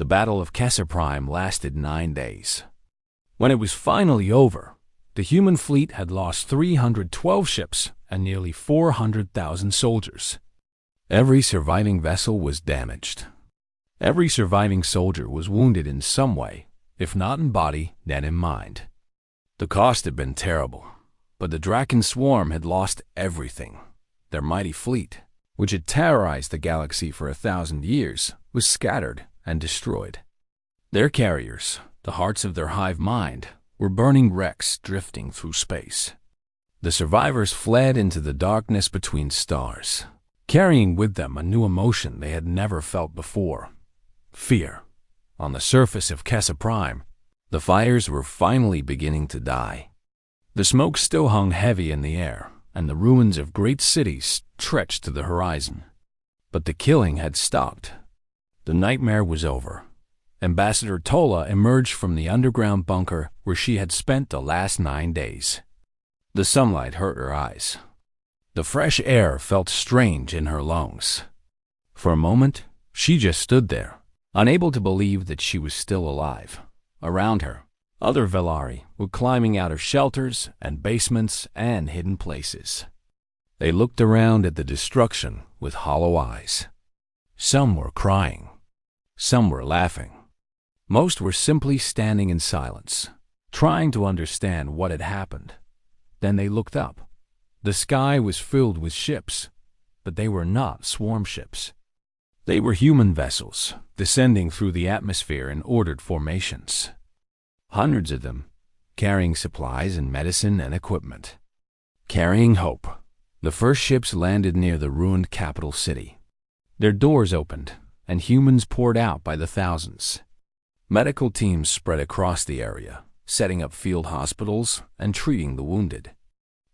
The Battle of Kessa Prime lasted 9 days. When it was finally over, the human fleet had lost 312 ships and nearly 400,000 soldiers. Every surviving vessel was damaged. Every surviving soldier was wounded in some way, if not in body, then in mind. The cost had been terrible, but the Draken Swarm had lost everything. Their mighty fleet, which had terrorized the galaxy for 1,000 years, was scattered and destroyed. Their carriers, the hearts of their hive mind, were burning wrecks drifting through space. The survivors fled into the darkness between stars, carrying with them a new emotion they had never felt before: fear. On the surface of Kessa Prime, the fires were finally beginning to die. The smoke still hung heavy in the air, and the ruins of great cities stretched to the horizon. But the killing had stopped. The nightmare was over. Ambassador Tola emerged from the underground bunker where she had spent the last 9 days. The sunlight hurt her eyes. The fresh air felt strange in her lungs. For a moment, she just stood there, unable to believe that she was still alive. Around her, other Velari were climbing out of shelters and basements and hidden places. They looked around at the destruction with hollow eyes. Some were crying. Some were laughing. Most were simply standing in silence, trying to understand what had happened. Then they looked up. The sky was filled with ships, but they were not swarm ships. They were human vessels, descending through the atmosphere in ordered formations. Hundreds of them, carrying supplies and medicine and equipment. Carrying hope, the first ships landed near the ruined capital city. Their doors opened, and humans poured out by the thousands. Medical teams spread across the area, setting up field hospitals and treating the wounded.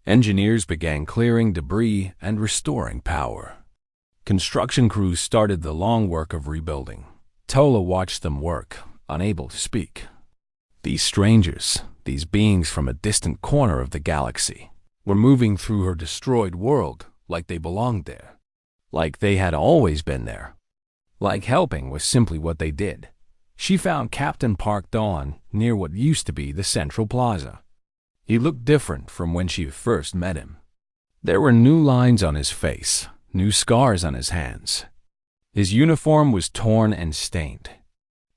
Engineers began clearing debris and restoring power. Construction crews started the long work of rebuilding. Tola watched them work, unable to speak. These strangers, these beings from a distant corner of the galaxy, were moving through her destroyed world like they belonged there, like they had always been there. Like helping was simply what they did. She found Captain Park Dawn near what used to be the Central Plaza. He looked different from when she first met him. There were new lines on his face, new scars on his hands. His uniform was torn and stained,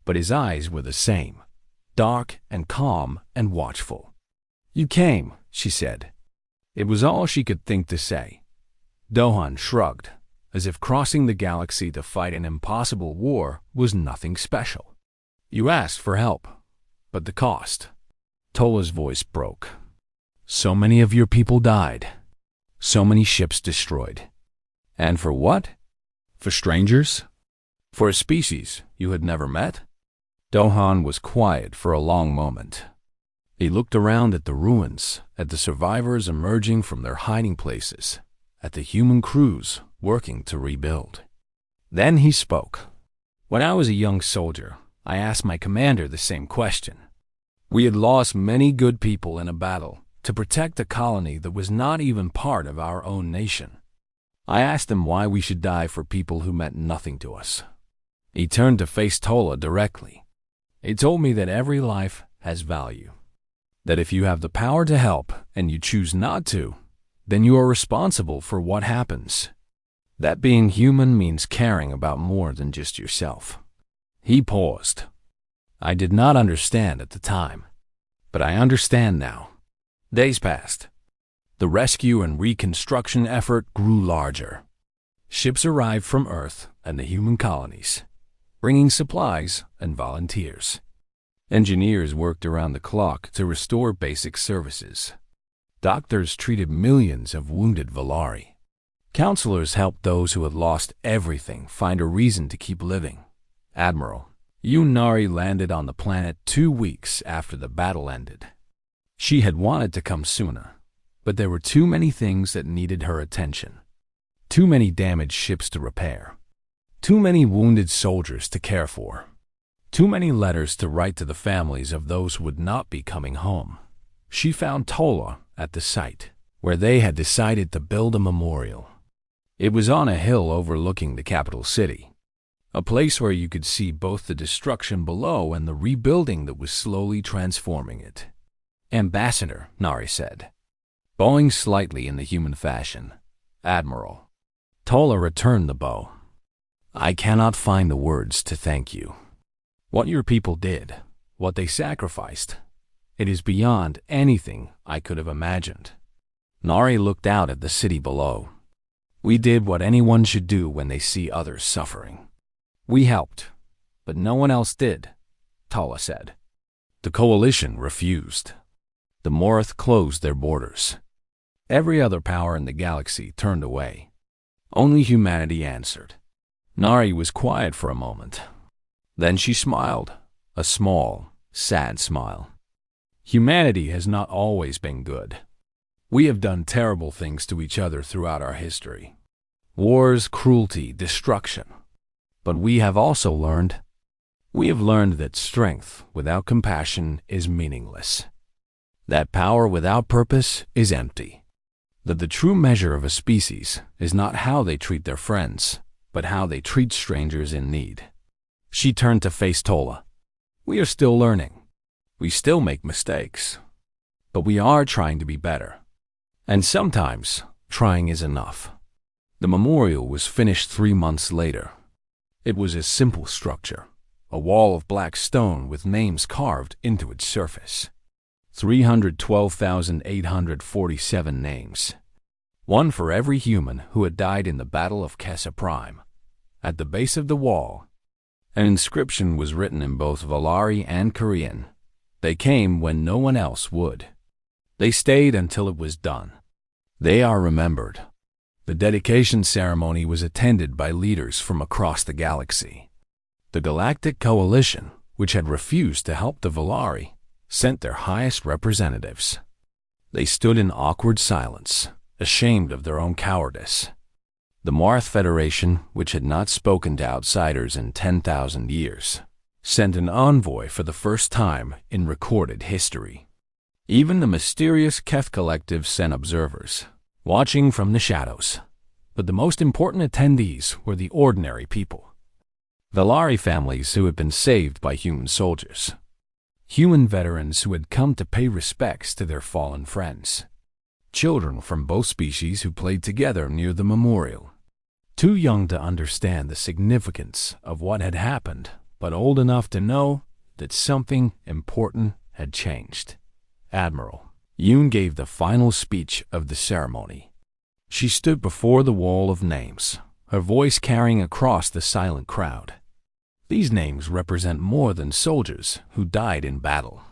but his eyes were the same, dark and calm and watchful. "You came," she said. It was all she could think to say. Dohan shrugged, as if crossing the galaxy to fight an impossible war was nothing special. "You asked for help, but the cost." Tola's voice broke. "So many of your people died. So many ships destroyed. And for what? For strangers? For a species you had never met?" Dohan was quiet for a long moment. He looked around at the ruins, at the survivors emerging from their hiding places, at the human crews working to rebuild. Then he spoke. "When I was a young soldier, I asked my commander the same question. We had lost many good people in a battle to protect a colony that was not even part of our own nation. I asked him why we should die for people who meant nothing to us. He turned to face Tola directly. He told me that every life has value. That if you have the power to help and you choose not to, then you are responsible for what happens. That being human means caring about more than just yourself." He paused. I did not understand at the time, but I understand now. Days passed. The rescue and reconstruction effort grew larger. Ships arrived from Earth and the human colonies, bringing supplies and volunteers. Engineers worked around the clock to restore basic services. Doctors treated millions of wounded Velari. Counselors helped those who had lost everything find a reason to keep living. Admiral Yunari landed on the planet 2 weeks after the battle ended. She had wanted to come sooner, but there were too many things that needed her attention. Too many damaged ships to repair. Too many wounded soldiers to care for. Too many letters to write to the families of those who would not be coming home. She found Tola at the site, where they had decided to build a memorial. It was on a hill overlooking the capital city. A place where you could see both the destruction below and the rebuilding that was slowly transforming it. "Ambassador," Nari said, bowing slightly in the human fashion. "Admiral." Tola returned the bow. "I cannot find the words to thank you. What your people did, what they sacrificed, it is beyond anything I could have imagined." Nari looked out at the city below. "We did what anyone should do when they see others suffering. We helped, but no one else did," Tola said. The coalition refused. The Morith closed their borders. Every other power in the galaxy turned away. Only humanity answered. Nari was quiet for a moment. Then she smiled, a small, sad smile. "Humanity has not always been good. We have done terrible things to each other throughout our history. Wars, cruelty, destruction. But we have also learned. We have learned that strength without compassion is meaningless. That power without purpose is empty. That the true measure of a species is not how they treat their friends, but how they treat strangers in need." She turned to face Tola. "We are still learning. We still make mistakes. But we are trying to be better. And sometimes, trying is enough." The memorial was finished 3 months later. It was a simple structure, a wall of black stone with names carved into its surface. 312,847 names. One for every human who had died in the Battle of Kessa Prime. At the base of the wall, an inscription was written in both Valari and Korean. They came when no one else would. They stayed until it was done. They are remembered. The dedication ceremony was attended by leaders from across the galaxy. The Galactic Coalition, which had refused to help the Valari, sent their highest representatives. They stood in awkward silence, ashamed of their own cowardice. The Morith Federation, which had not spoken to outsiders in 10,000 years, sent an envoy for the first time in recorded history. Even the mysterious Keth Collective sent observers, watching from the shadows. But the most important attendees were the ordinary people. Valari families who had been saved by human soldiers. Human veterans who had come to pay respects to their fallen friends. Children from both species who played together near the memorial. Too young to understand the significance of what had happened, but old enough to know that something important had changed. Admiral Yoon gave the final speech of the ceremony. She stood before the wall of names, her voice carrying across the silent crowd. These names represent more than soldiers who died in battle.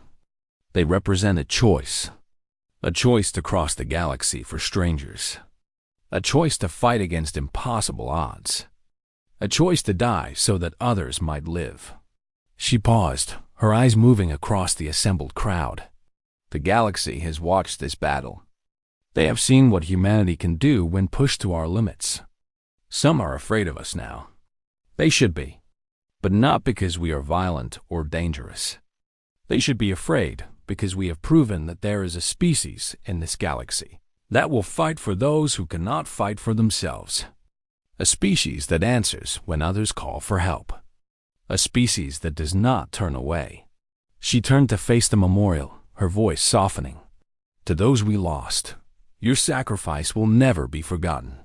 They represent a choice to cross the galaxy for strangers, a choice to fight against impossible odds, a choice to die so that others might live. She paused, her eyes moving across the assembled crowd. The galaxy has watched this battle. They have seen what humanity can do when pushed to our limits. Some are afraid of us now. They should be, but not because we are violent or dangerous. They should be afraid because we have proven that there is a species in this galaxy that will fight for those who cannot fight for themselves. A species that answers when others call for help. A species that does not turn away. She turned to face the memorial, her voice softening. To those we lost, your sacrifice will never be forgotten.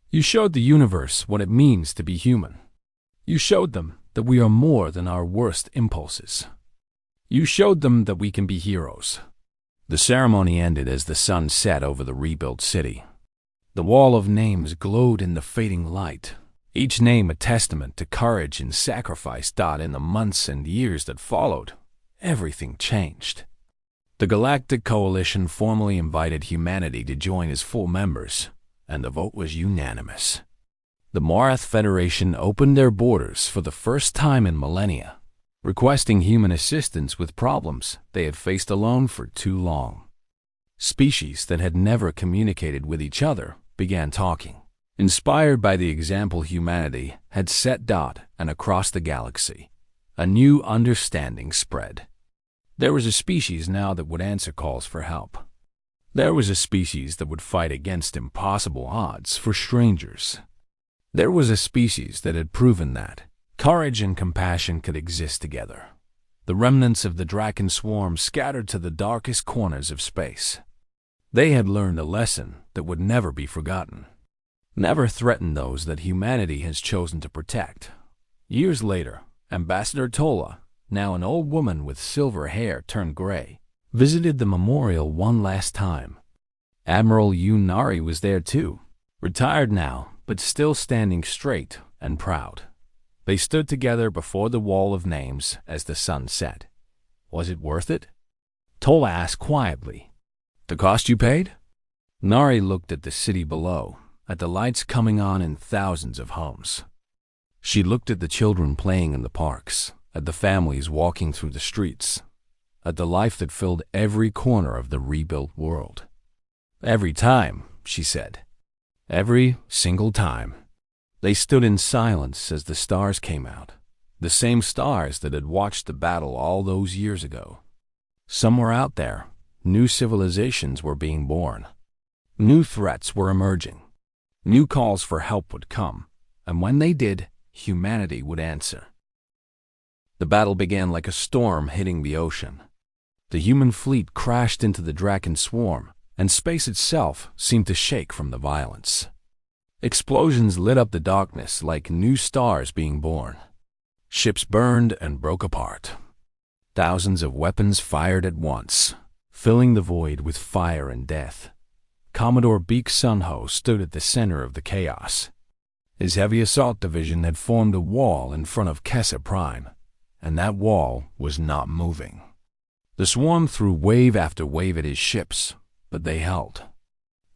You showed the universe what it means to be human. You showed them that we are more than our worst impulses. You showed them that we can be heroes. The ceremony ended as the sun set over the rebuilt city. The wall of names glowed in the fading light, each name a testament to courage and sacrifice. In the months and years that followed, everything changed. The Galactic Coalition formally invited humanity to join as full members, and the vote was unanimous. The Morith Federation opened their borders for the first time in millennia, requesting human assistance with problems they had faced alone for too long. Species that had never communicated with each other began talking, inspired by the example humanity had set. And across the galaxy, a new understanding spread. There was a species now that would answer calls for help. There was a species that would fight against impossible odds for strangers. There was a species that had proven that, Courage and compassion could exist together. The remnants of the Draken swarm scattered to the darkest corners of space. They had learned a lesson that would never be forgotten. Never threaten those that humanity has chosen to protect. Years later, Ambassador Tola, now an old woman with silver hair turned gray, visited the memorial one last time. Admiral Yunari was there too, retired now, but still standing straight and proud. They stood together before the wall of names as the sun set. Was it worth it? Tola asked quietly. The cost you paid? Nari looked at the city below, at the lights coming on in thousands of homes. She looked at the children playing in the parks, at the families walking through the streets, at the life that filled every corner of the rebuilt world. Every time, she said. Every single time. They stood in silence as the stars came out, the same stars that had watched the battle all those years ago. Somewhere out there, new civilizations were being born. New threats were emerging. New calls for help would come, and when they did, humanity would answer. The battle began like a storm hitting the ocean. The human fleet crashed into the Draken swarm, and space itself seemed to shake from the violence. Explosions lit up the darkness like new stars being born. Ships burned and broke apart. Thousands of weapons fired at once, filling the void with fire and death. Commodore Beak Sunho stood at the center of the chaos. His heavy assault division had formed a wall in front of Kessa Prime, and that wall was not moving. The swarm threw wave after wave at his ships, but they held.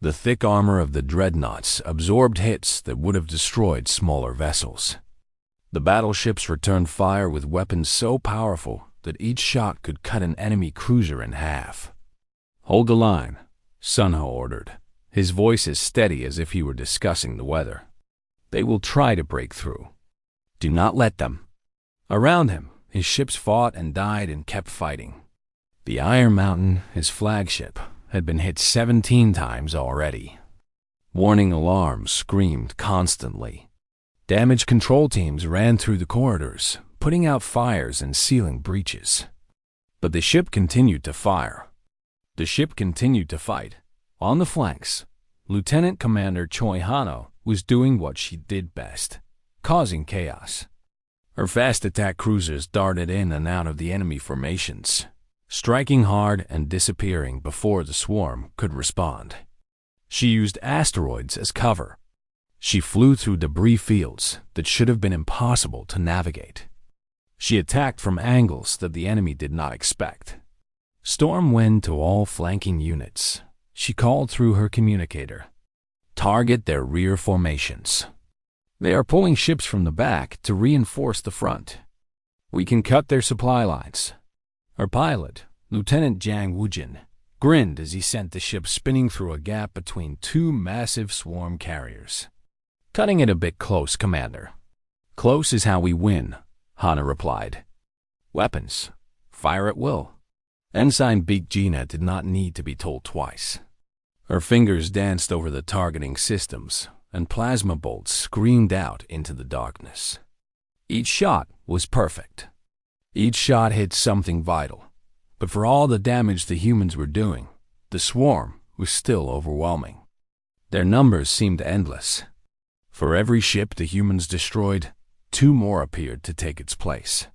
The thick armor of the dreadnoughts absorbed hits that would have destroyed smaller vessels. The battleships returned fire with weapons so powerful that each shot could cut an enemy cruiser in half. Hold the line, Sunho ordered, his voice as steady as if he were discussing the weather. They will try to break through. Do not let them. Around him, his ships fought and died and kept fighting. The Iron Mountain, his flagship, had been hit 17 times already. Warning alarms screamed constantly. Damage control teams ran through the corridors, putting out fires and sealing breaches. But the ship continued to fire. The ship continued to fight. On the flanks, Lieutenant Commander Choi Hano was doing what she did best, causing chaos. Her fast attack cruisers darted in and out of the enemy formations, striking hard and disappearing before the swarm could respond. She used asteroids as cover. She flew through debris fields that should have been impossible to navigate. She attacked from angles that the enemy did not expect. Storm wind to all flanking units. She called through her communicator. Target their rear formations. They are pulling ships from the back to reinforce the front. We can cut their supply lines. Her pilot, Lieutenant Jiang Wujin, grinned as he sent the ship spinning through a gap between two massive swarm carriers. Cutting it a bit close, Commander. Close is how we win, Hana replied. Weapons. Fire at will. Ensign Beak Gina did not need to be told twice. Her fingers danced over the targeting systems, and plasma bolts screamed out into the darkness. Each shot was perfect. Each shot hit something vital. But for all the damage the humans were doing, the swarm was still overwhelming. Their numbers seemed endless. For every ship the humans destroyed, 2 more appeared to take its place.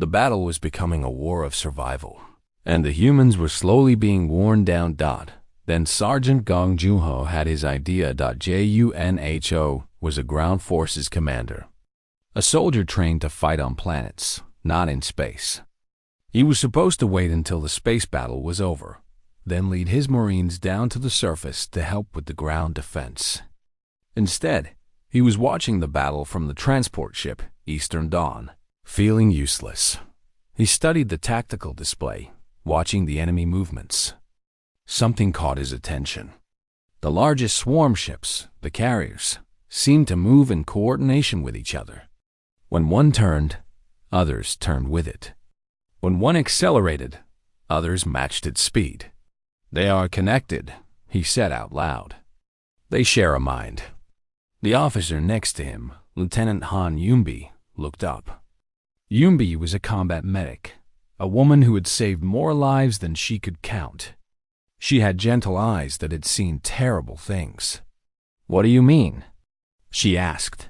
The battle was becoming a war of survival, and the humans were slowly being worn down. Then Sergeant Gong Junho had his idea. Junho was a ground forces commander, a soldier trained to fight on planets, not in space. He was supposed to wait until the space battle was over, then lead his Marines down to the surface to help with the ground defense. Instead, he was watching the battle from the transport ship Eastern Dawn, feeling useless. He studied the tactical display, watching the enemy movements. Something caught his attention. The largest swarm ships, the carriers, seemed to move in coordination with each other. When one turned, others turned with it. When one accelerated, others matched its speed. They are connected, he said out loud. They share a mind. The officer next to him, Lieutenant Han Yumbi, looked up. Yumbi was a combat medic, a woman who had saved more lives than she could count. She had gentle eyes that had seen terrible things. "What do you mean?" she asked.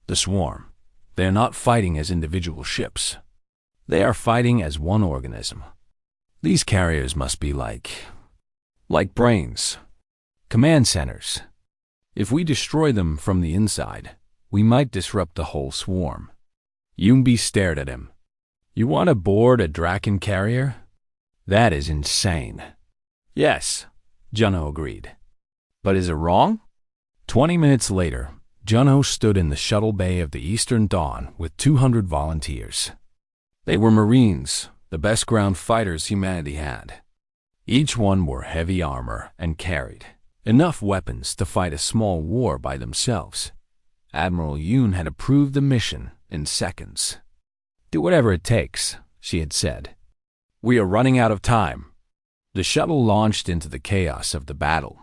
"The swarm. They are not fighting as individual ships. They are fighting as one organism. These carriers must be like brains, command centers. If we destroy them from the inside, we might disrupt the whole swarm." Yumbi stared at him. "You want to board a Draken carrier? That is insane." "Yes," Junho agreed. "But is it wrong?" 20 minutes later, Junho stood in the shuttle bay of the Eastern Dawn with 200 volunteers. They were Marines, the best ground fighters humanity had. Each one wore heavy armor and carried enough weapons to fight a small war by themselves. Admiral Yoon had approved the mission in seconds. "Do whatever it takes," she had said. "We are running out of time." The shuttle launched into the chaos of the battle.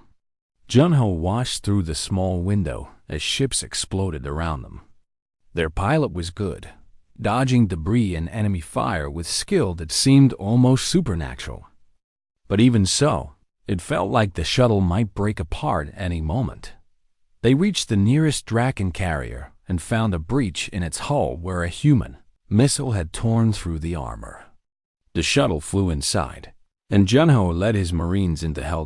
Junho watched through the small window as ships exploded around them. Their pilot was good, dodging debris and enemy fire with skill that seemed almost supernatural. But even so, it felt like the shuttle might break apart any moment. They reached the nearest Draken carrier and found a breach in its hull where a human missile had torn through the armor. The shuttle flew inside, and Junho led his Marines into Hell.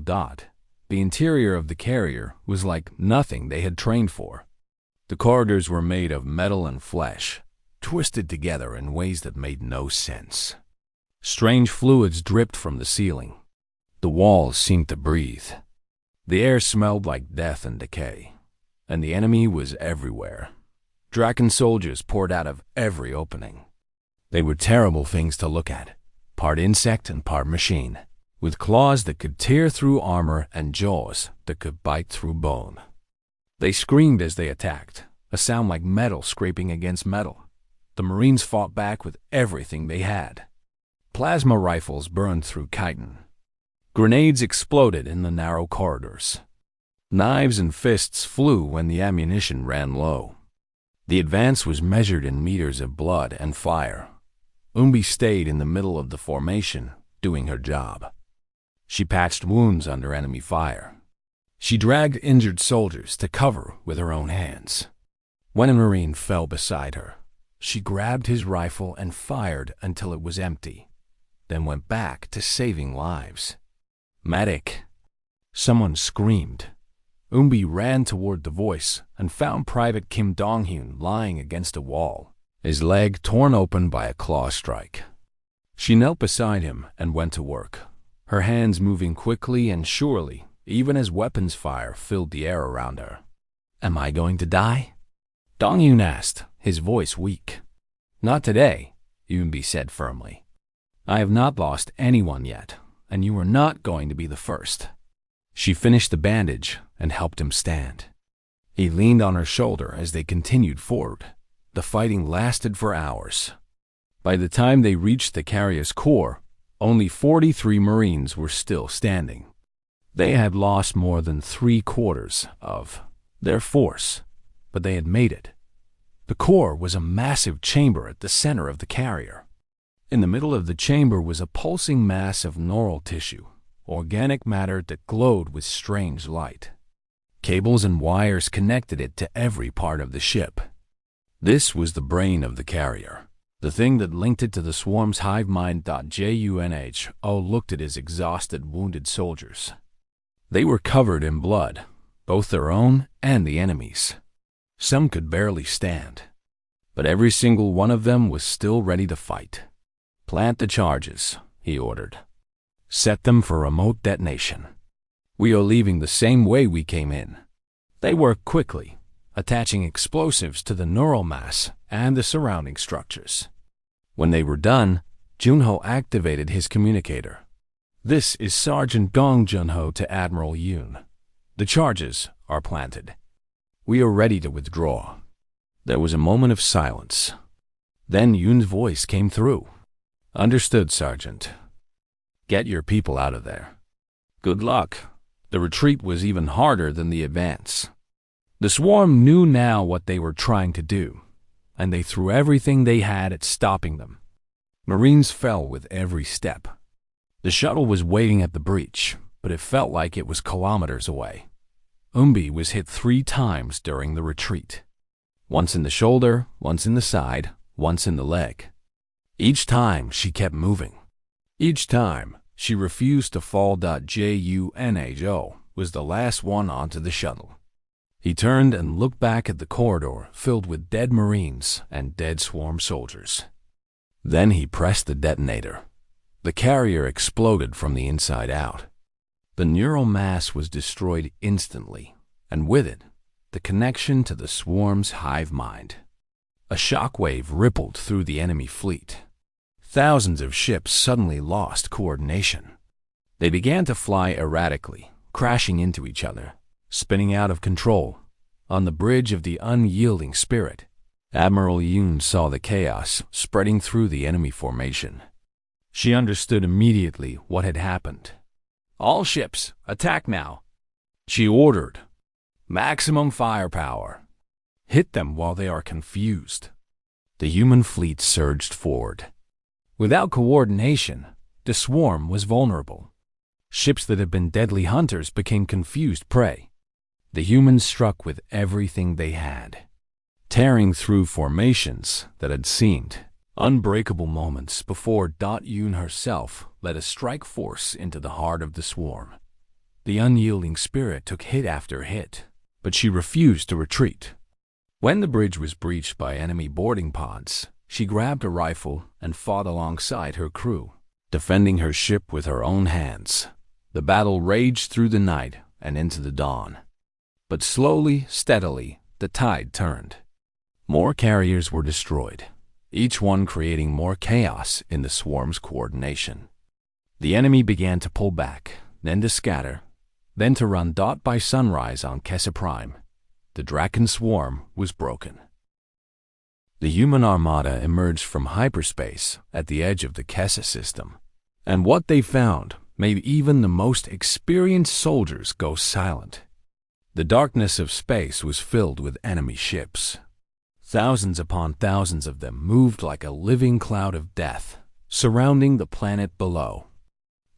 The interior of the carrier was like nothing they had trained for. The corridors were made of metal and flesh, twisted together in ways that made no sense. Strange fluids dripped from the ceiling. The walls seemed to breathe. The air smelled like death and decay, and the enemy was everywhere. Draken soldiers poured out of every opening. They were terrible things to look at, part insect and part machine, with claws that could tear through armor and jaws that could bite through bone. They screamed as they attacked, a sound like metal scraping against metal. The Marines fought back with everything they had. Plasma rifles burned through chitin. Grenades exploded in the narrow corridors. Knives and fists flew when the ammunition ran low. The advance was measured in meters of blood and fire. Umbi stayed in the middle of the formation, doing her job. She patched wounds under enemy fire. She dragged injured soldiers to cover with her own hands. When a Marine fell beside her, she grabbed his rifle and fired until it was empty, then went back to saving lives. "Medic!" Someone screamed. Umbi ran toward the voice and found Private Kim Dong-hyun lying against a wall, his leg torn open by a claw strike. She knelt beside him and went to work, her hands moving quickly and surely, even as weapons fire filled the air around her. "Am I going to die?" Dong-hyun asked, his voice weak. "Not today," Umbi said firmly. "I have not lost anyone yet, and you are not going to be the first." She finished the bandage and helped him stand. He leaned on her shoulder as they continued forward. The fighting lasted for hours. By the time they reached the carrier's core, only 43 Marines were still standing. They had lost more than 3/4 of their force, but they had made it. The core was a massive chamber at the center of the carrier. In the middle of the chamber was a pulsing mass of neural tissue, organic matter that glowed with strange light. Cables and wires connected it to every part of the ship. This was the brain of the carrier, the thing that linked it to the swarm's hive mind. Junho looked at his exhausted, wounded soldiers. They were covered in blood, both their own and the enemy's. Some could barely stand, but every single one of them was still ready to fight. "Plant the charges," he ordered. "Set them for remote detonation. We are leaving the same way we came in." They worked quickly, attaching explosives to the neural mass and the surrounding structures. When they were done, Junho activated his communicator. "This is Sergeant Gong Junho to Admiral Yoon. The charges are planted. We are ready to withdraw." There was a moment of silence. Then Yoon's voice came through. "Understood, Sergeant. Get your people out of there. Good luck." The retreat was even harder than the advance. The swarm knew now what they were trying to do. and they threw everything they had at stopping them. Marines fell with every step. The shuttle was waiting at the breach, but it felt like it was kilometers away. Umbi was hit 3 times during the retreat. Once in the shoulder, once in the side, once in the leg. Each time she kept moving. Each time she refused to fall. Junho was the last one onto the shuttle. He turned and looked back at the corridor filled with dead Marines and dead swarm soldiers. Then he pressed the detonator. The carrier exploded from the inside out. The neural mass was destroyed instantly, and with it, the connection to the swarm's hive mind. A shockwave rippled through the enemy fleet. Thousands of ships suddenly lost coordination. They began to fly erratically, crashing into each other, spinning out of control. On the bridge of the unyielding spirit, Admiral Yoon saw the chaos spreading through the enemy formation. She understood immediately what had happened. "All ships, attack now," she ordered. "Maximum firepower. Hit them while they are confused." The human fleet surged forward. Without coordination, the swarm was vulnerable. Ships that had been deadly hunters became confused prey. The humans struck with everything they had, tearing through formations that had seemed unbreakable moments before. Yoon herself led a strike force into the heart of the swarm. The unyielding spirit took hit after hit, but she refused to retreat. When the bridge was breached by enemy boarding pods, she grabbed a rifle and fought alongside her crew, defending her ship with her own hands. The battle raged through the night and into the dawn. But slowly, steadily, the tide turned. More carriers were destroyed, each one creating more chaos in the swarm's coordination. The enemy began to pull back, then to scatter, then to run. By sunrise on Kessa Prime, the Draken swarm was broken. The human armada emerged from hyperspace at the edge of the Kessa system, and what they found made even the most experienced soldiers go silent. The darkness of space was filled with enemy ships. Thousands upon thousands of them moved like a living cloud of death, surrounding the planet below.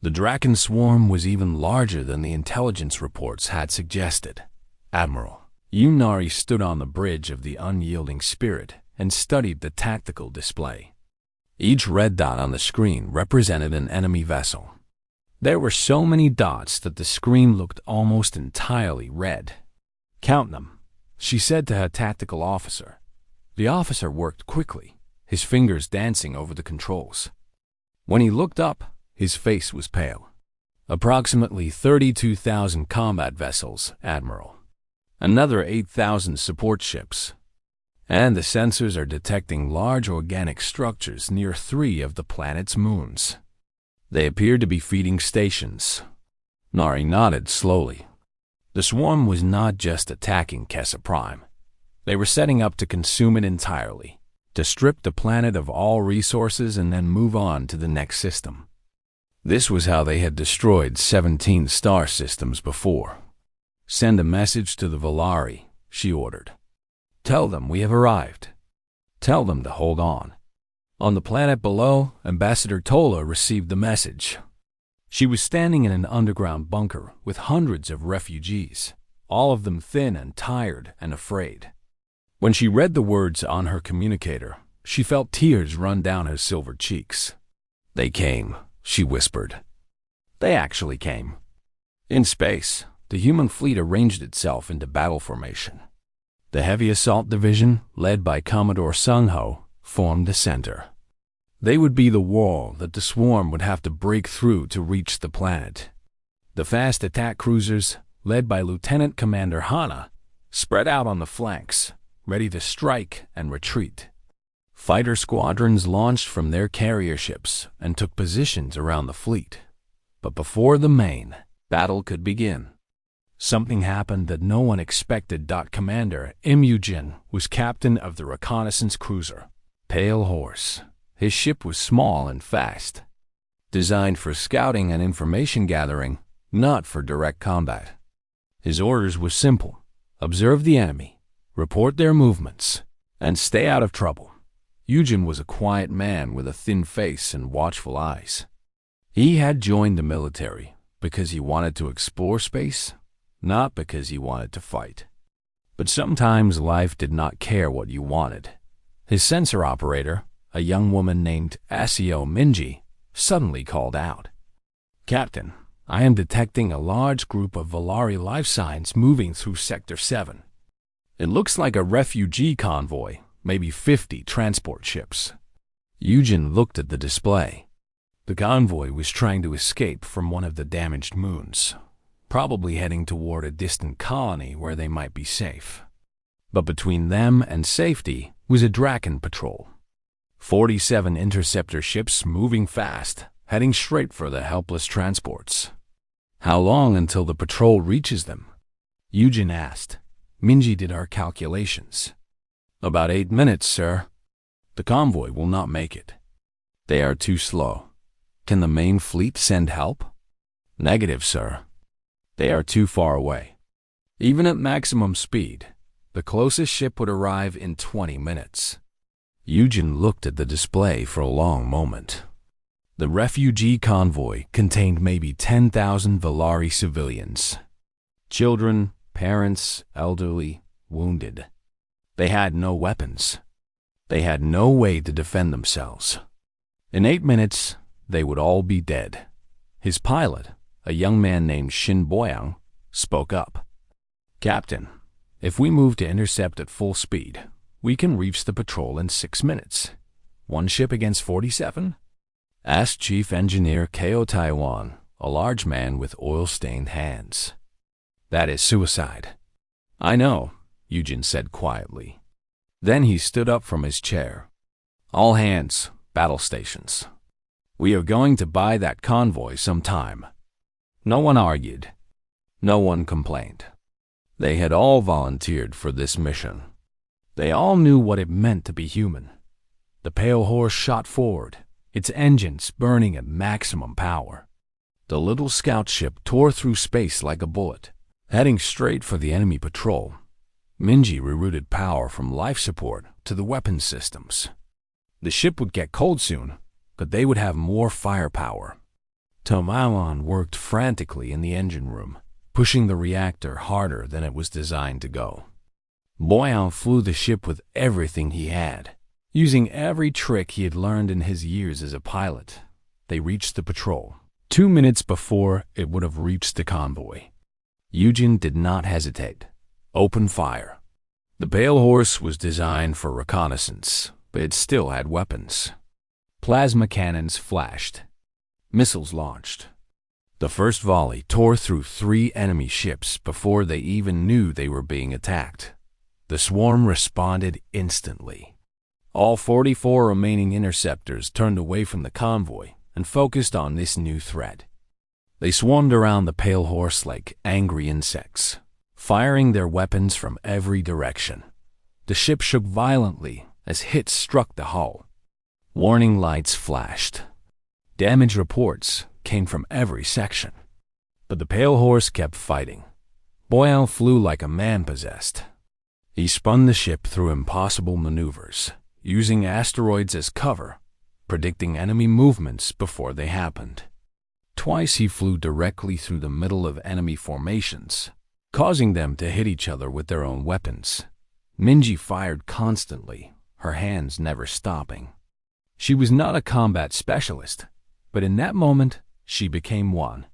The Draken swarm was even larger than the intelligence reports had suggested. Admiral Yunari stood on the bridge of the unyielding spirit and studied the tactical display. Each red dot on the screen represented an enemy vessel. There were so many dots that the screen looked almost entirely red. "Count them," she said to her tactical officer. The officer worked quickly, his fingers dancing over the controls. When he looked up, his face was pale. "Approximately 32,000 combat vessels, Admiral. Another 8,000 support ships. And the sensors are detecting large organic structures near 3 of the planet's moons. They appear to be feeding stations." Nari nodded slowly. The swarm was not just attacking Kessa Prime. They were setting up to consume it entirely, to strip the planet of all resources and then move on to the next system. This was how they had destroyed 17 star systems before. "Send a message to the Volari," she ordered. "Tell them we have arrived. Tell them to hold on." On the planet below, Ambassador Tola received the message. She was standing in an underground bunker with hundreds of refugees, all of them thin and tired and afraid. When she read the words on her communicator, she felt tears run down her silver cheeks. "They came," she whispered. They actually came. In space, the human fleet arranged itself into battle formation. The Heavy Assault Division, led by Commodore Sung-ho, formed the center. They would be the wall that the swarm would have to break through to reach the planet. The fast attack cruisers, led by Lieutenant Commander Hana, spread out on the flanks, ready to strike and retreat. Fighter squadrons launched from their carrier ships and took positions around the fleet. But before the main battle could begin, something happened that no one expected. Commander Imujin was captain of the reconnaissance cruiser, Pale Horse. His ship was small and fast, designed for scouting and information gathering, not for direct combat. His orders were simple: observe the enemy, report their movements, and stay out of trouble. Eugen was a quiet man with a thin face and watchful eyes. He had joined the military because he wanted to explore space, not because he wanted to fight. But sometimes life did not care what you wanted. His sensor operator, a young woman named Asio Minji, suddenly called out, "Captain, I am detecting a large group of Valari life signs moving through Sector 7. It looks like a refugee convoy, maybe 50 transport ships." Eugen looked at the display. The convoy was trying to escape from one of the damaged moons, probably heading toward a distant colony where they might be safe. But between them and safety was a Draken patrol. 47 interceptor ships moving fast, heading straight for the helpless transports. "How long until the patrol reaches them?" Eugen asked. Minji did our calculations. "About 8 minutes, sir. The convoy will not make it. They are too slow. Can the main fleet send help?" "Negative, sir. They are too far away. Even at maximum speed, the closest ship would arrive in 20 minutes. Eugen looked at the display for a long moment. The refugee convoy contained maybe 10,000 Valari civilians. Children, parents, elderly, wounded. They had no weapons. They had no way to defend themselves. In 8 minutes, they would all be dead. His pilot, a young man named Shin Boyang, spoke up. "Captain, if we move to intercept at full speed, we can reach the patrol in 6 minutes. One ship against 47? Asked Chief Engineer Ko Taiwan, a large man with oil-stained hands. "That is suicide." "I know," Eugen said quietly. Then he stood up from his chair. "All hands, battle stations. We are going to buy that convoy some time." No one argued. No one complained. They had all volunteered for this mission. They all knew what it meant to be human. The pale horse shot forward, its engines burning at maximum power. The little scout ship tore through space like a bullet, heading straight for the enemy patrol. Minji rerouted power from life support to the weapons systems. The ship would get cold soon, but they would have more firepower. Tomawan worked frantically in the engine room, pushing the reactor harder than it was designed to go. Boyan flew the ship with everything he had. Using every trick he had learned in his years as a pilot, they reached the patrol, 2 minutes before it would have reached the convoy. Eugen did not hesitate. Open fire. The pale horse was designed for reconnaissance, but it still had weapons. Plasma cannons flashed. Missiles launched. The first volley tore through 3 enemy ships before they even knew they were being attacked. The swarm responded instantly. All 44 remaining interceptors turned away from the convoy and focused on this new threat. They swarmed around the pale horse like angry insects, firing their weapons from every direction. The ship shook violently as hits struck the hull. Warning lights flashed. Damage reports came from every section. But the pale horse kept fighting. Boyan flew like a man possessed. He spun the ship through impossible maneuvers, using asteroids as cover, predicting enemy movements before they happened. Twice he flew directly through the middle of enemy formations, causing them to hit each other with their own weapons. Minji fired constantly, her hands never stopping. She was not a combat specialist, but in that moment, she became one.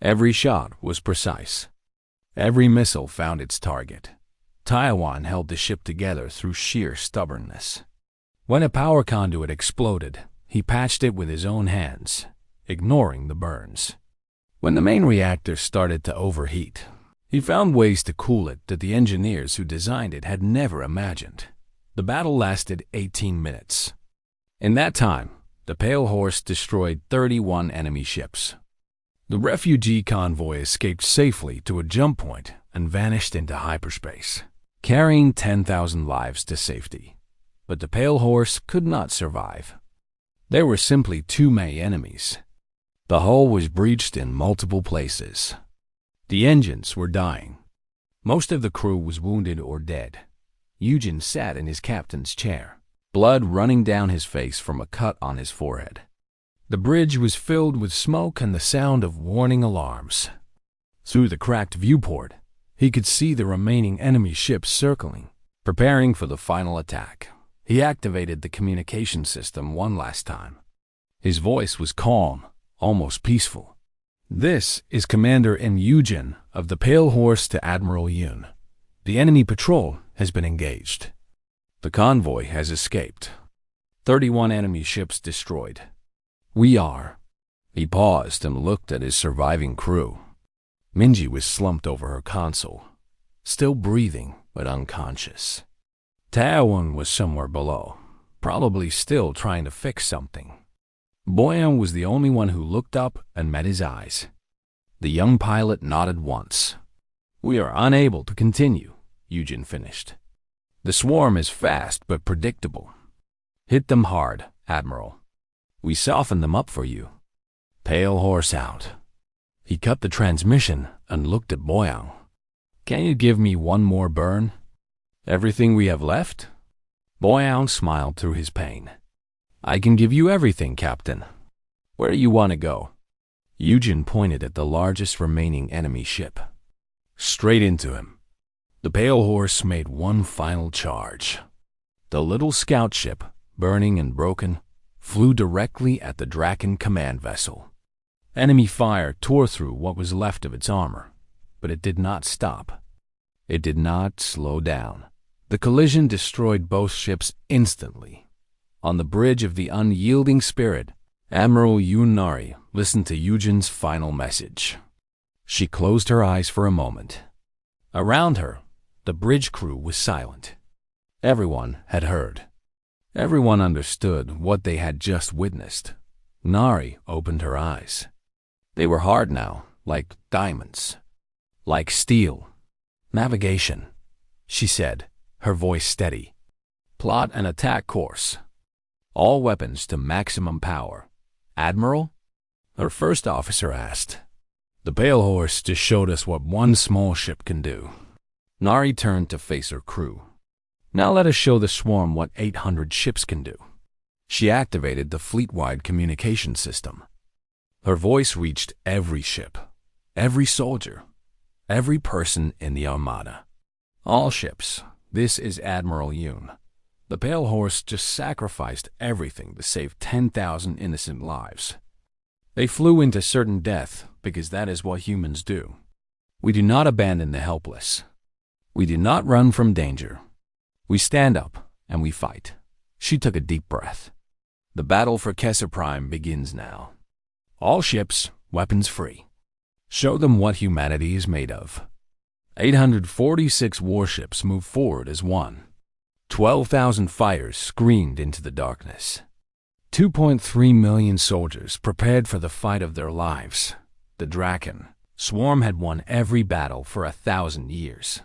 Every shot was precise. Every missile found its target. Taiwan held the ship together through sheer stubbornness. When a power conduit exploded, he patched it with his own hands, ignoring the burns. When the main reactor started to overheat, he found ways to cool it that the engineers who designed it had never imagined. The battle lasted 18 minutes. In that time, the Pale Horse destroyed 31 enemy ships. The refugee convoy escaped safely to a jump point and vanished into hyperspace, carrying 10,000 lives to safety. But the Pale Horse could not survive. There were simply too many enemies. The hull was breached in multiple places. The engines were dying. Most of the crew was wounded or dead. Eugen sat in his captain's chair, blood running down his face from a cut on his forehead. The bridge was filled with smoke and the sound of warning alarms. Through the cracked viewport, he could see the remaining enemy ships circling, preparing for the final attack. He activated the communication system one last time. His voice was calm, almost peaceful. "This is Commander-in Eugen of the Pale Horse to Admiral Yun. The enemy patrol has been engaged. The convoy has escaped. 31 enemy ships destroyed. We are." He paused and looked at his surviving crew. Minji was slumped over her console, still breathing but unconscious. Taewon was somewhere below, probably still trying to fix something. Boyan was the only one who looked up and met his eyes. The young pilot nodded once. "We are unable to continue," Eugen finished. "The swarm is fast but predictable. Hit them hard, Admiral. We softened them up for you. Pale Horse out." He cut the transmission and looked at Boyan. "Can you give me one more burn? Everything we have left?" Boyan smiled through his pain. "I can give you everything, Captain. Where do you want to go?" Eugen pointed at the largest remaining enemy ship. "Straight into him." The Pale Horse made one final charge. The little scout ship, burning and broken, flew directly at the Draken command vessel. Enemy fire tore through what was left of its armor, but it did not stop. It did not slow down. The collision destroyed both ships instantly. On the bridge of the unyielding spirit, Admiral Yunari listened to Eugen's final message. She closed her eyes for a moment. Around her, the bridge crew was silent. Everyone had heard. Everyone understood what they had just witnessed. Nari opened her eyes. They were hard now, like diamonds, like steel. "Navigation," she said, her voice steady. "Plot an attack course. All weapons to maximum power. Admiral?" her first officer asked. "The Pale Horse just showed us what one small ship can do." Nari turned to face her crew. "Now let us show the swarm what 800 ships can do." She activated the fleet-wide communication system. Her voice reached every ship, every soldier, every person in the Armada. "All ships, this is Admiral Yun. The Pale Horse just sacrificed everything to save 10,000 innocent lives. They flew into certain death because that is what humans do. We do not abandon the helpless. We do not run from danger. We stand up and we fight." She took a deep breath. "The battle for Kessa Prime begins now. All ships, weapons free. Show them what humanity is made of." 846 warships moved forward as one. 12,000 fires screamed into the darkness. 2.3 million soldiers prepared for the fight of their lives. The Draken swarm had won every battle for 1,000 years.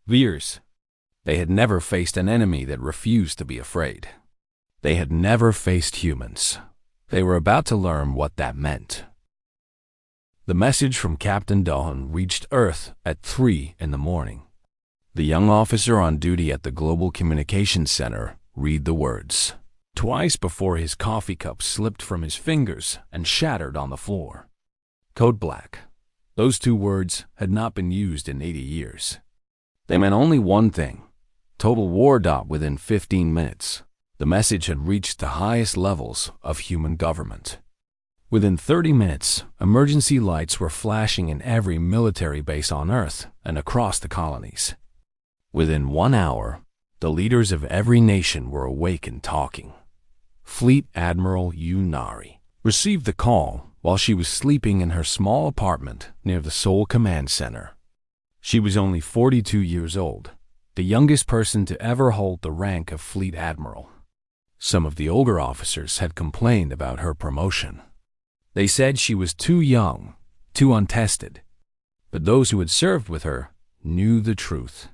They had never faced an enemy that refused to be afraid. They had never faced humans. They were about to learn what that meant. The message from Captain Dahan reached Earth at 3 in the morning. The young officer on duty at the Global Communications Center read the words. Twice before his coffee cup slipped from his fingers and shattered on the floor. Code Black. Those two words had not been used in 80 years. They meant only one thing. Total war. Within 15 minutes. The message had reached the highest levels of human government. Within 30 minutes, emergency lights were flashing in every military base on Earth and across the colonies. Within 1 hour, the leaders of every nation were awake and talking. Fleet Admiral Yunari received the call while she was sleeping in her small apartment near the Seoul Command Center. She was only 42 years old, the youngest person to ever hold the rank of Fleet Admiral. Some of the older officers had complained about her promotion. They said she was too young, too untested. But those who had served with her knew the truth.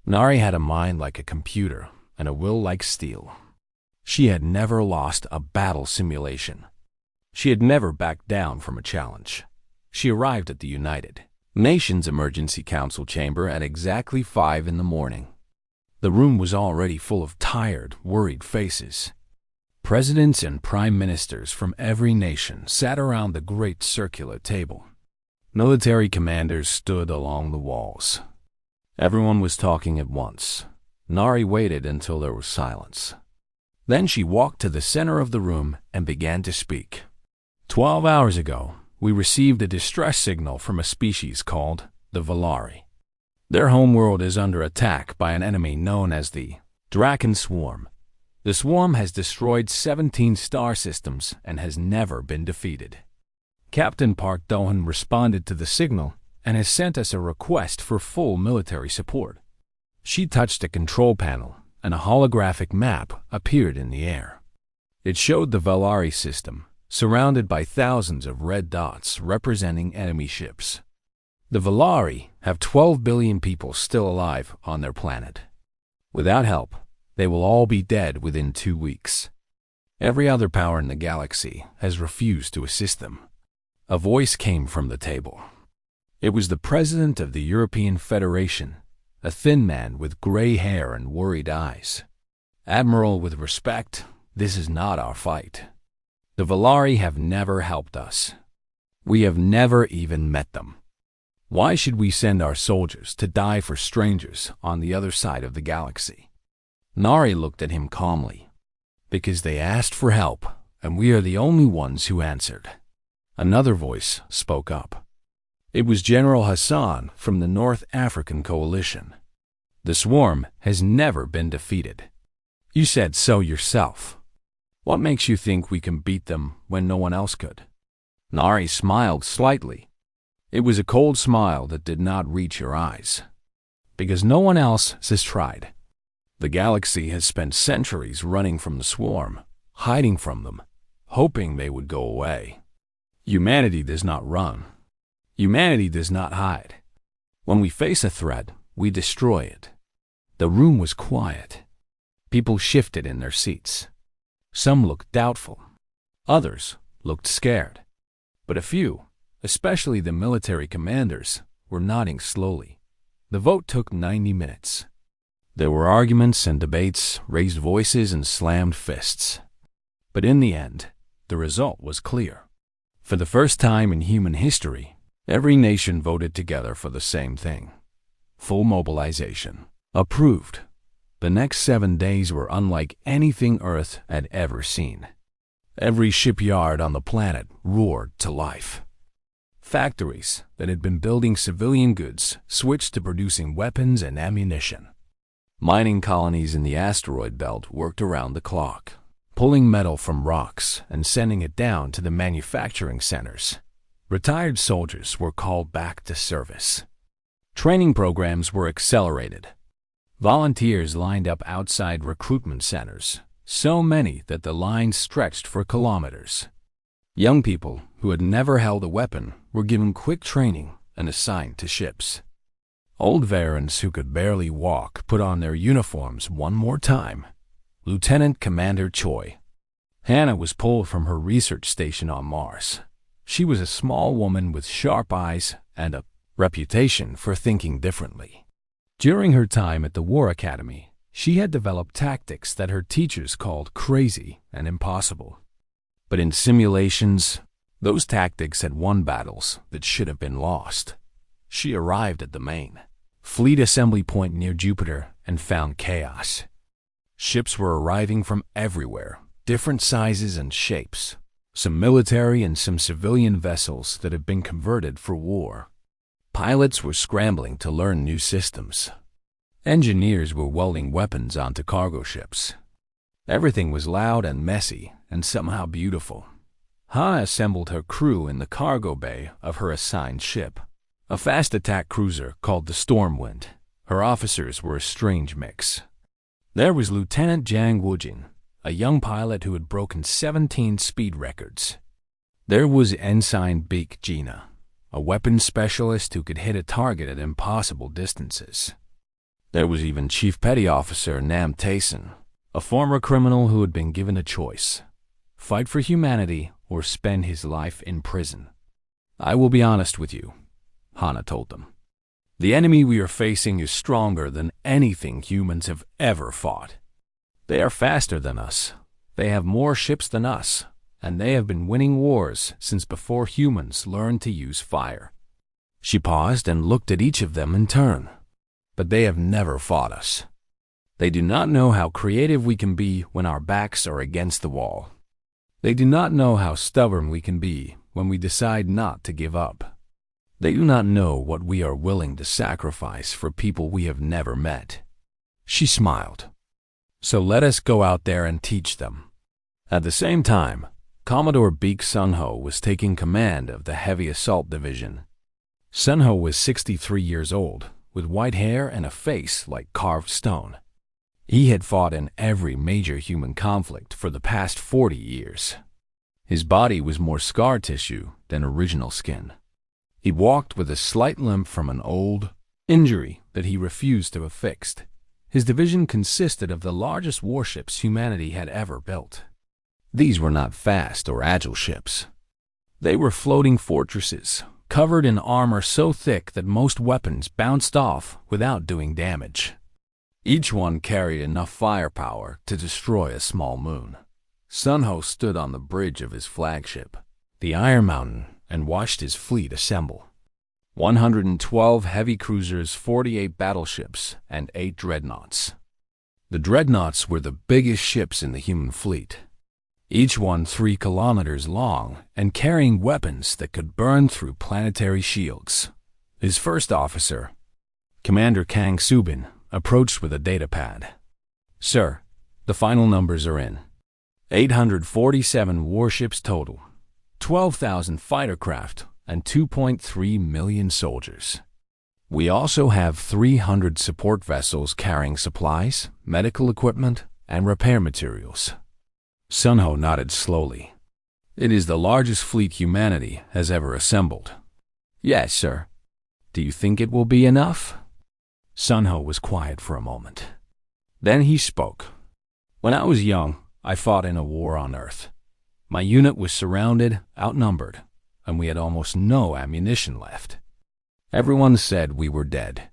Nari had a mind like a computer and a will like steel. She had never lost a battle simulation. She had never backed down from a challenge. She arrived at the United, Nation's Emergency Council chamber at exactly 5 in the morning. The room was already full of tired, worried faces. Presidents and prime ministers from every nation sat around the great circular table. Military commanders stood along the walls. Everyone was talking at once. Nari waited until there was silence. Then she walked to the center of the room and began to speak. 12 hours ago, we received a distress signal from a species called the Valari. Their homeworld is under attack by an enemy known as the Draken Swarm. The swarm has destroyed 17 star systems and has never been defeated. Captain Park Dohan responded to the signal and has sent us a request for full military support. She touched a control panel, and a holographic map appeared in the air. It showed the Valari system, surrounded by thousands of red dots representing enemy ships. The Valari have 12 billion people still alive on their planet. Without help, they will all be dead within 2 weeks. Every other power in the galaxy has refused to assist them. A voice came from the table. It was the president of the European Federation, a thin man with gray hair and worried eyes. Admiral, with respect, this is not our fight. The Valari have never helped us. We have never even met them. Why should we send our soldiers to die for strangers on the other side of the galaxy? Nari looked at him calmly. Because they asked for help, and we are the only ones who answered. Another voice spoke up. It was General Hassan from the North African Coalition. The swarm has never been defeated. You said so yourself. What makes you think we can beat them when no one else could? Nari smiled slightly. It was a cold smile that did not reach your eyes. Because no one else has tried. The galaxy has spent centuries running from the swarm, hiding from them, hoping they would go away. Humanity does not run. Humanity does not hide. When we face a threat, we destroy it. The room was quiet. People shifted in their seats. Some looked doubtful. Others looked scared. But a few, especially the military commanders, were nodding slowly. The vote took 90 minutes. There were arguments and debates, raised voices and slammed fists. But in the end, the result was clear. For the first time in human history, every nation voted together for the same thing. Full mobilization. Approved. The next 7 days were unlike anything Earth had ever seen. Every shipyard on the planet roared to life. Factories that had been building civilian goods switched to producing weapons and ammunition. Mining colonies in the asteroid belt worked around the clock, pulling metal from rocks and sending it down to the manufacturing centers. Retired soldiers were called back to service. Training programs were accelerated. Volunteers lined up outside recruitment centers, so many that the lines stretched for kilometers. Young people who had never held a weapon were given quick training and assigned to ships. Old veterans who could barely walk put on their uniforms one more time. Lieutenant Commander Choi. Hannah was pulled from her research station on Mars. She was a small woman with sharp eyes and a reputation for thinking differently. During her time at the War Academy, she had developed tactics that her teachers called crazy and impossible. But in simulations, those tactics had won battles that should have been lost. She arrived at the main fleet assembly point near Jupiter and found chaos. Ships were arriving from everywhere, different sizes and shapes. Some military and some civilian vessels that had been converted for war. Pilots were scrambling to learn new systems. Engineers were welding weapons onto cargo ships. Everything was loud and messy and somehow beautiful. Ha assembled her crew in the cargo bay of her assigned ship, a fast attack cruiser called the Stormwind. Her officers were a strange mix. There was Lieutenant Jang Woojin, a young pilot who had broken 17 speed records. There was Ensign Beak Gina, a weapons specialist who could hit a target at impossible distances. There was even Chief Petty Officer Nam Tayson, a former criminal who had been given a choice: fight for humanity or spend his life in prison. I will be honest with you. Hana told them. The enemy we are facing is stronger than anything humans have ever fought. They are faster than us. They have more ships than us, and they have been winning wars since before humans learned to use fire. She paused and looked at each of them in turn. But they have never fought us. They do not know how creative we can be when our backs are against the wall. They do not know how stubborn we can be when we decide not to give up. They do not know what we are willing to sacrifice for people we have never met. She smiled. So let us go out there and teach them. At the same time, Commodore Beak Sunho was taking command of the Heavy Assault Division. Sunho was 63 years old, with white hair and a face like carved stone. He had fought in every major human conflict for the past 40 years. His body was more scar tissue than original skin. He walked with a slight limp from an old injury that he refused to have fixed. His division consisted of the largest warships humanity had ever built. These were not fast or agile ships. They were floating fortresses, covered in armor so thick that most weapons bounced off without doing damage. Each one carried enough firepower to destroy a small moon. Sunho stood on the bridge of his flagship, the Iron Mountain, and watched his fleet assemble. 112 heavy cruisers, 48 battleships, and 8 dreadnoughts. The dreadnoughts were the biggest ships in the human fleet, each one 3 kilometers long and carrying weapons that could burn through planetary shields. His first officer, Commander Kang Subin, approached with a datapad. Sir, the final numbers are in. 847 warships total, 12,000 fighter craft, and 2.3 million soldiers. We also have 300 support vessels carrying supplies, medical equipment, and repair materials. Sunho nodded slowly. It is the largest fleet humanity has ever assembled. Yes, sir. Do you think it will be enough? Sunho was quiet for a moment. Then he spoke. When I was young, I fought in a war on Earth. My unit was surrounded, outnumbered, and we had almost no ammunition left. Everyone said we were dead.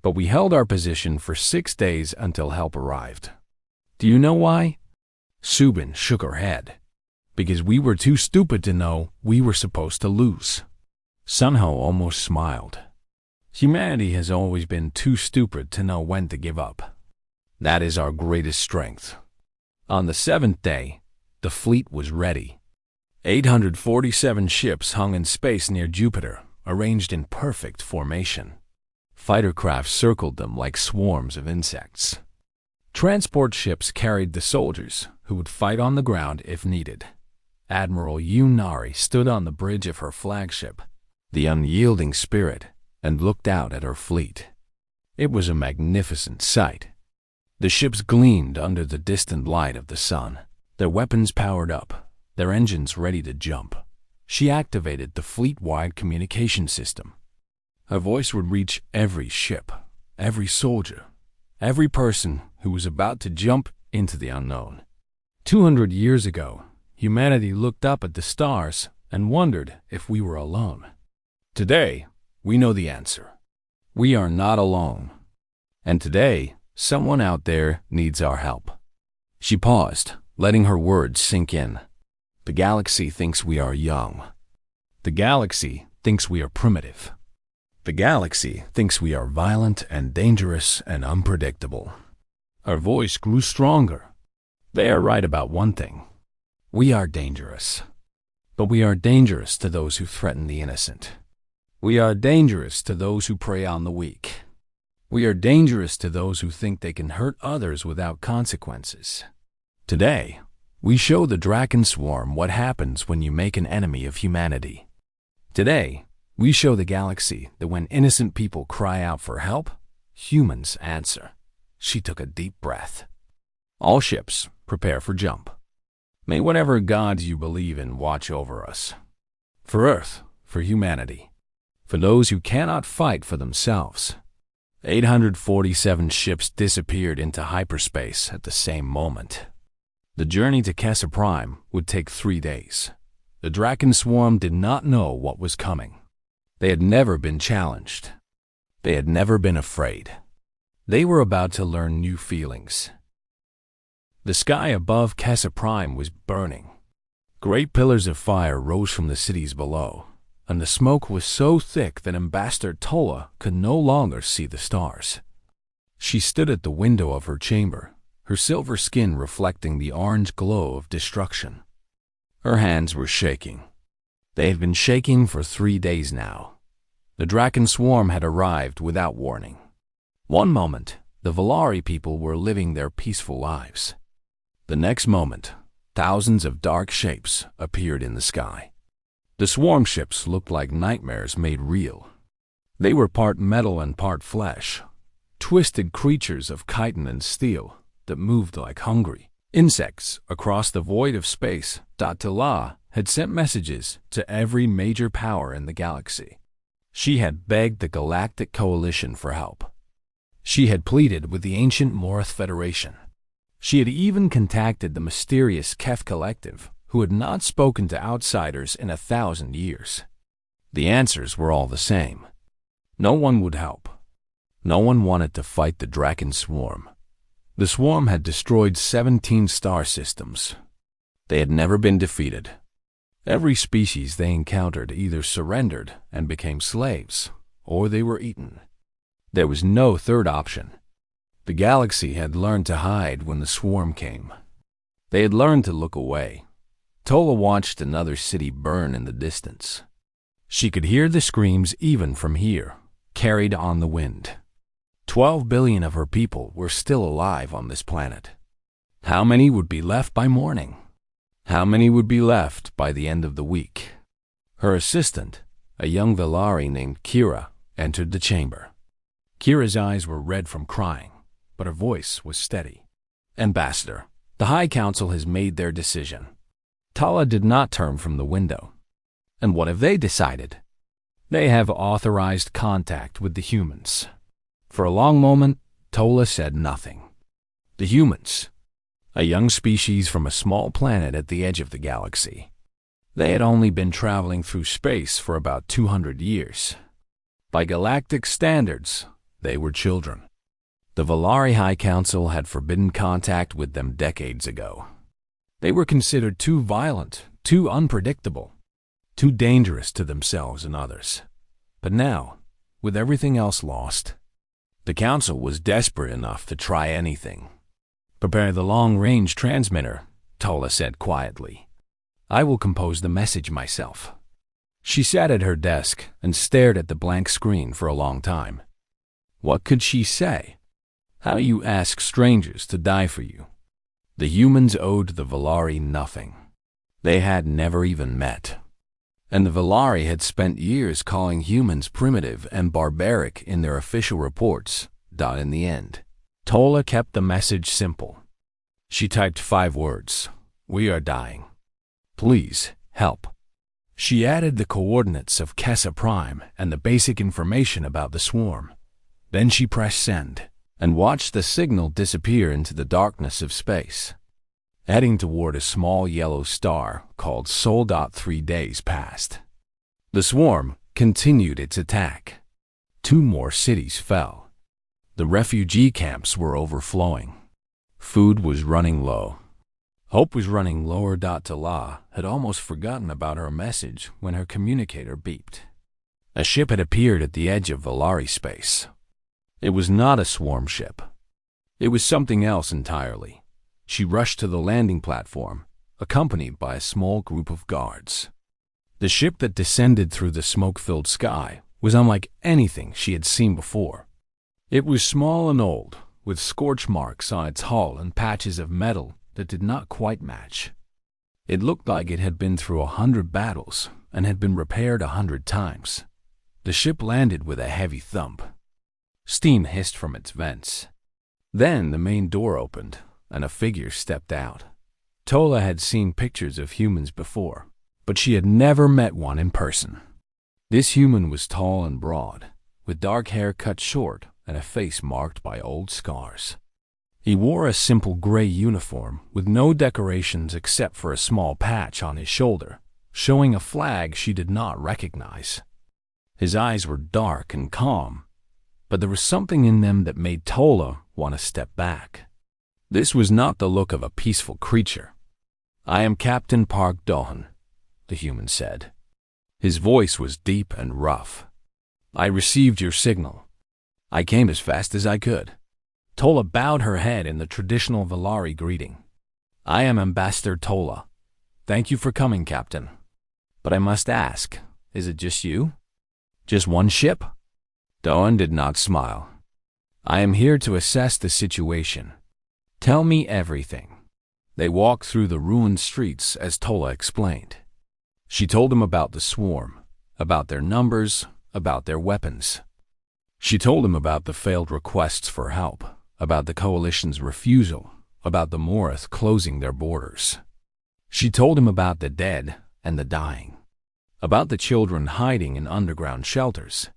But we held our position for 6 days until help arrived. Do you know why? Subin shook her head. Because we were too stupid to know we were supposed to lose. Sunho almost smiled. Humanity has always been too stupid to know when to give up. That is our greatest strength. On the 7th day, the fleet was ready. 847 ships hung in space near Jupiter, arranged in perfect formation. Fighter craft circled them like swarms of insects. Transport ships carried the soldiers, who would fight on the ground if needed. Admiral Yunari stood on the bridge of her flagship, the Unyielding Spirit, and looked out at her fleet. It was a magnificent sight. The ships gleamed under the distant light of the sun, their weapons powered up, their engines ready to jump. She activated the fleet-wide communication system. Her voice would reach every ship, every soldier, every person who was about to jump into the unknown. 200 years ago, humanity looked up at the stars and wondered if we were alone. Today, we know the answer. We are not alone. And today, someone out there needs our help. She paused, letting her words sink in. The galaxy thinks we are young. The galaxy thinks we are primitive. The galaxy thinks we are violent and dangerous and unpredictable. Her voice grew stronger. They are right about one thing. We are dangerous. But we are dangerous to those who threaten the innocent. We are dangerous to those who prey on the weak. We are dangerous to those who think they can hurt others without consequences. Today, we show the Draken Swarm what happens when you make an enemy of humanity. Today, we show the galaxy that when innocent people cry out for help, humans answer. She took a deep breath. All ships, prepare for jump. May whatever gods you believe in watch over us. For Earth, for humanity. For those who cannot fight for themselves. 847 ships disappeared into hyperspace at the same moment. The journey to Kessa Prime would take 3 days. The Draken Swarm did not know what was coming. They had never been challenged. They had never been afraid. They were about to learn new feelings. The sky above Kessa Prime was burning. Great pillars of fire rose from the cities below, and the smoke was so thick that Ambassador Tola could no longer see the stars. She stood at the window of her chamber, her silver skin reflecting the orange glow of destruction. Her hands were shaking. They had been shaking for 3 days now. The Draken swarm had arrived without warning. One moment, the Valari people were living their peaceful lives. The next moment, thousands of dark shapes appeared in the sky. The swarm ships looked like nightmares made real. They were part metal and part flesh, twisted creatures of chitin and steel that moved like hungry insects across the void of space. Tala had sent messages to every major power in the galaxy. She had begged the Galactic Coalition for help. She had pleaded with the ancient Morith Federation. She had even contacted the mysterious Kef Collective, who had not spoken to outsiders in 1,000 years. The answers were all the same. No one would help. No one wanted to fight the Draken swarm. The swarm had destroyed 17 star systems. They had never been defeated. Every species they encountered either surrendered and became slaves, or they were eaten. There was no third option. The galaxy had learned to hide when the swarm came. They had learned to look away. Tola watched another city burn in the distance. She could hear the screams even from here, carried on the wind. 12 billion of her people were still alive on this planet. How many would be left by morning? How many would be left by the end of the week? Her assistant, a young Valari named Kira, entered the chamber. Kira's eyes were red from crying, but her voice was steady. Ambassador, the High Council has made their decision. Tala did not turn from the window. And what have they decided? They have authorized contact with the humans. For a long moment, Tola said nothing. The humans, a young species from a small planet at the edge of the galaxy. They had only been traveling through space for about 200 years. By galactic standards, they were children. The Valari High Council had forbidden contact with them decades ago. They were considered too violent, too unpredictable, too dangerous to themselves and others. But now, with everything else lost, the Council was desperate enough to try anything. Prepare the long-range transmitter, Tola said quietly. I will compose the message myself. She sat at her desk and stared at the blank screen for a long time. What could she say? How you ask strangers to die for you? The humans owed the Valari nothing. They had never even met. And the Valari had spent years calling humans primitive and barbaric in their official reports. In the end, Tola kept the message simple. She typed 5 words. We are dying. Please, help. She added the coordinates of Kessa Prime and the basic information about the swarm. Then she pressed send and watched the signal disappear into the darkness of space. Heading toward a small yellow star called Sol. 3 days passed. The swarm continued its attack. 2 more cities fell. The refugee camps were overflowing. Food was running low. Hope was running lower. Tala had almost forgotten about her message when her communicator beeped. A ship had appeared at the edge of Valari space. It was not a swarm ship. It was something else entirely. She rushed to the landing platform, accompanied by a small group of guards. The ship that descended through the smoke-filled sky was unlike anything she had seen before. It was small and old, with scorch marks on its hull and patches of metal that did not quite match. It looked like it had been through 100 battles and had been repaired 100 times. The ship landed with a heavy thump. Steam hissed from its vents. Then the main door opened, and a figure stepped out. Tola had seen pictures of humans before, but she had never met one in person. This human was tall and broad, with dark hair cut short and a face marked by old scars. He wore a simple gray uniform with no decorations except for a small patch on his shoulder, showing a flag she did not recognize. His eyes were dark and calm, but there was something in them that made Tola want to step back. This was not the look of a peaceful creature. "I am Captain Park Dohan," the human said. His voice was deep and rough. "I received your signal. I came as fast as I could." Tola bowed her head in the traditional Valari greeting. "I am Ambassador Tola. Thank you for coming, Captain. But I must ask, is it just you? Just one ship?" Dohan did not smile. "I am here to assess the situation. Tell me everything." They walked through the ruined streets as Tola explained. She told him about the swarm, about their numbers, about their weapons. She told him about the failed requests for help, about the coalition's refusal, about the Morath closing their borders. She told him about the dead and the dying, about the children hiding in underground shelters,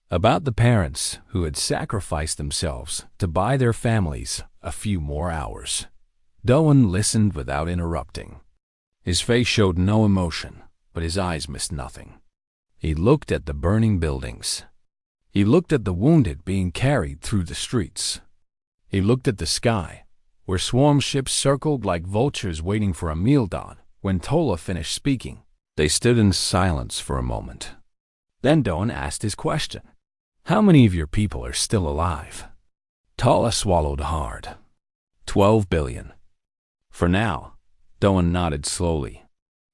about the parents who had sacrificed themselves to buy their families a few more hours. Dohan listened without interrupting. His face showed no emotion, but his eyes missed nothing. He looked at the burning buildings. He looked at the wounded being carried through the streets. He looked at the sky, where swarm ships circled like vultures waiting for a meal dawn. When Tola finished speaking, they stood in silence for a moment. Then Dohan asked his question. "How many of your people are still alive?" Tola swallowed hard. 12 billion. For now, Dohan nodded slowly.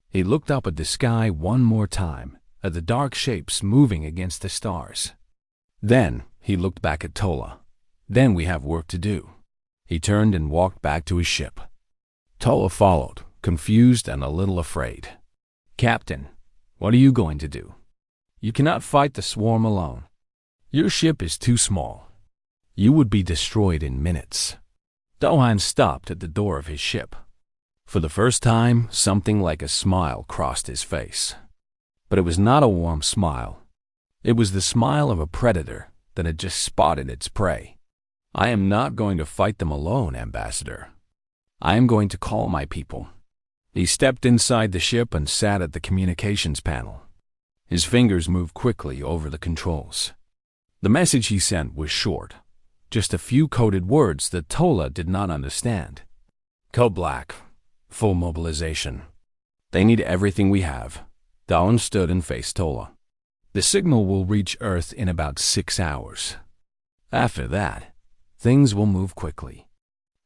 He looked up at the sky one more time, at the dark shapes moving against the stars. Then he looked back at Tola. "Then we have work to do." He turned and walked back to his ship. Tola followed, confused and a little afraid. "Captain, what are you going to do? You cannot fight the swarm alone. Your ship is too small. You would be destroyed in minutes." Dohan stopped at the door of his ship. For the first time, something like a smile crossed his face. But it was not a warm smile. It was the smile of a predator that had just spotted its prey. "I am not going to fight them alone, Ambassador. I am going to call my people." He stepped inside the ship and sat at the communications panel. His fingers moved quickly over the controls. The message he sent was short, just a few coded words that Tola did not understand. "Code Black. Full mobilization. They need everything we have." Dohan stood and faced Tola. "The signal will reach Earth in about 6 hours. After that, things will move quickly.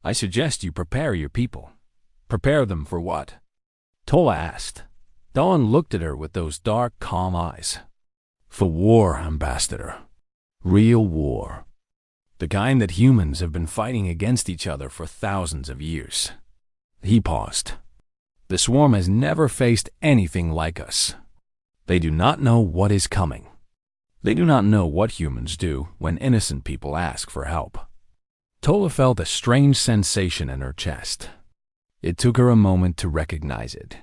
I suggest you prepare your people." "Prepare them for what?" Tola asked. Dohan looked at her with those dark, calm eyes. "For war, Ambassador. Real war. The kind that humans have been fighting against each other for thousands of years." He paused. "The swarm has never faced anything like us. They do not know what is coming. They do not know what humans do when innocent people ask for help." Tola felt a strange sensation in her chest. It took her a moment to recognize it.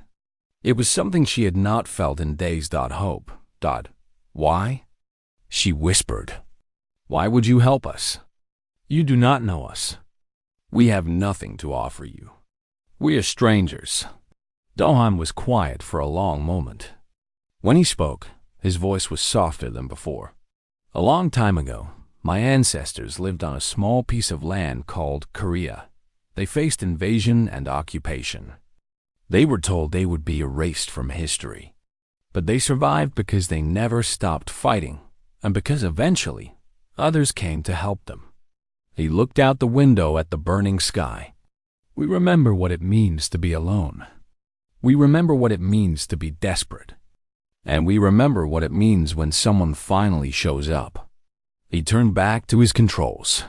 It was something she had not felt in days. Hope. Why? She whispered. "Why would you help us? You do not know us. We have nothing to offer you. We are strangers." Dohan was quiet for a long moment. When he spoke, his voice was softer than before. "A long time ago, my ancestors lived on a small piece of land called Korea. They faced invasion and occupation. They were told they would be erased from history. But they survived because they never stopped fighting, and because eventually, others came to help them." He looked out the window at the burning sky. "We remember what it means to be alone. We remember what it means to be desperate. And we remember what it means when someone finally shows up." He turned back to his controls.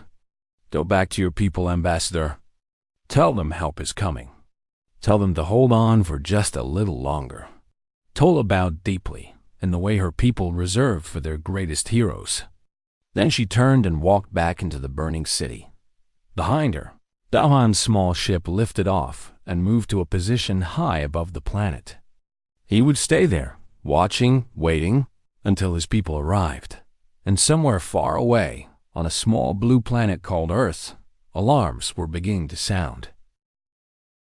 "Go back to your people, Ambassador. Tell them help is coming. Tell them to hold on for just a little longer." Tola bowed deeply, in the way her people reserved for their greatest heroes. Then she turned and walked back into the burning city. Behind her, Dohan's small ship lifted off and moved to a position high above the planet. He would stay there, watching, waiting, until his people arrived. And somewhere far away, on a small blue planet called Earth, alarms were beginning to sound.